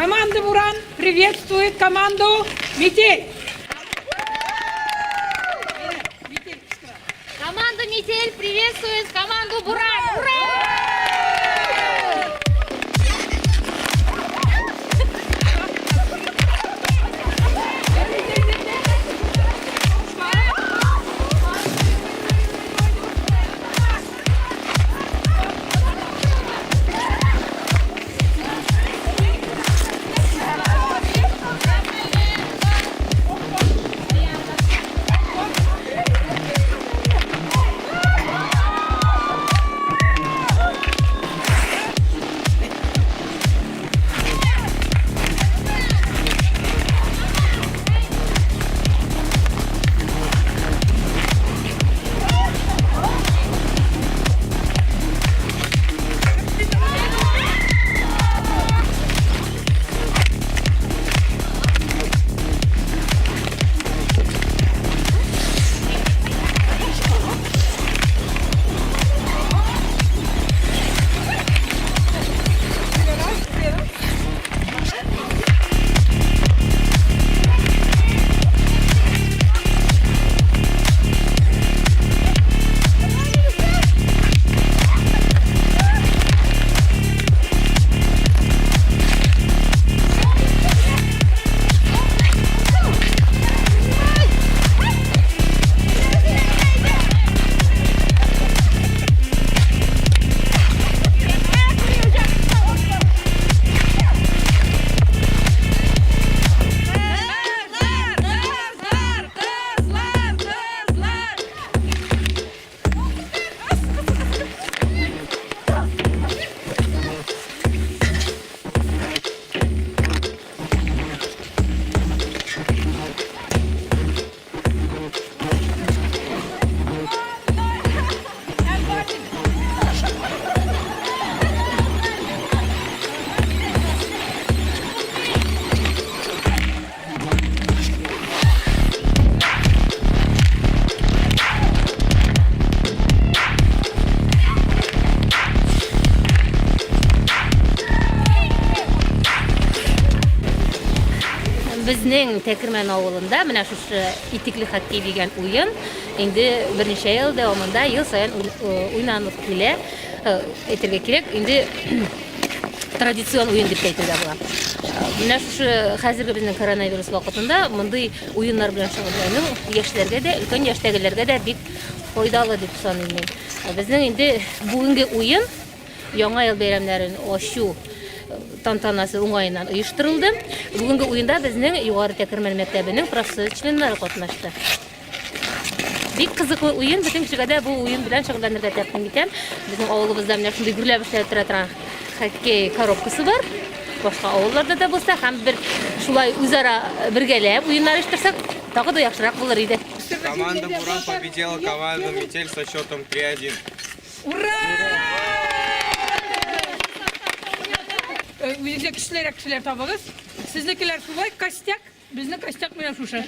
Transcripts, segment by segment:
Команда Буран приветствует команду Метель. Команда Метель приветствует команду Буран. Ура! Bizning Tekirmen avulunda mana shu itikli xokkey degan o'yin endi bir necha yil davomida yil sayin o'ynanib aytilga kerak. Endi traditsion o'yin deb aytilgan bo'ladi. Mana shu hozirgi bizning koronavirus vaqtida bunday o'yinlar bilan shug'ullanish yoshlarga da, ulkan yoshdagilarga da bek foydali deb hisoblayman. Bizning endi bugungi o'yin Yangi yil bayramlarini oshu tantanası o'ng'ayidan uyushtirildi. Bugungi o'yinda bizning Yuqori Tekirmen maktabining professor chlenlari qatnashdi. Bek qiziqli o'yin, butun kishida bu o'yin bilan shug'ullanishga taqdim ekan. Bizning ovulimizda mana shunday gullab ishlab turadigan xokkey korobkasi bor. Boshqa ovullarda da bo'lsa ham bir shulay o'zaro birgalab o'yinlar ishtirsak, taqida yaxshiroq bo'lar edi. Команда Буран победила команду Метель со счетом 3-1. Ура! Bizde kişiler tabağız. Sizdekiler şulay kastyak, bizde kastyak mı yapışır?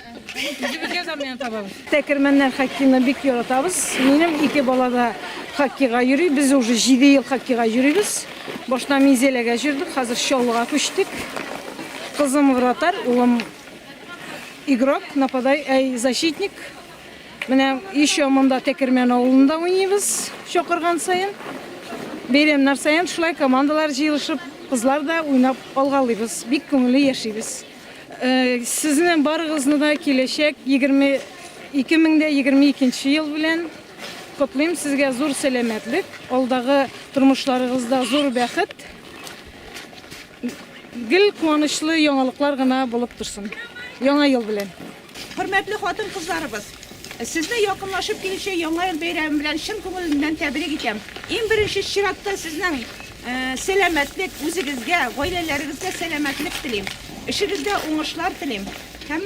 Bizde zaman tabağız. Tekirmenler hokkeyini bek yoratamiz. Benim iki bala da hokkeyga yürüyor. Biz уже 7 yıl hokkeyga yürüyoruz. Başta mizelega yürüdük. Hazır şolluğa koştuk. Kızım vratar, oğlum игрок, нападай, защитник. Mine еще mında Tekirmen avulunda oynayız. Şokurgan sayın. Bayramlar sayın şulay komandalar jıyılışıp kızlar da oynap algalıyız. Bek köngülü yaşayız. Sizin barığınızda da kileşek 2022 yıl bilen kutlayım sizge zor selametlik. Aldağı turmuşlarınızda zor bəxit. Gül kuanışlı yanılıklar gına bulup dursun. Yana yıl bilen. Hürmetli hatun kızlarımız, sizle yakınlaşıp gelişe Yangi yıl bayramı bilen şın köngülümden tebrik edeyim. En birinci şiratta sizden selametlik, özünüzge, ailelerinizge selametlik dileyim. İşinizde oңuшлар dileyim. Hem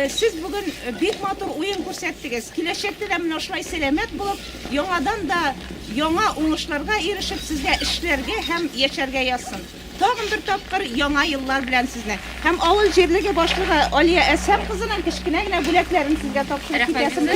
siz bugün büyük matır oyun görsettiniz. Kileşekte de şulay selamet bulup, yanadan da yana oңuшларга erişip sizge işlerge hem yeşerge yazsın. Tağın bir tapkır Yangi yıllar bilen sizle. Hem avul jerligi başlığı Aliye Esem kızının kişkinegine büleklerini sizge tapşırıp gidesin.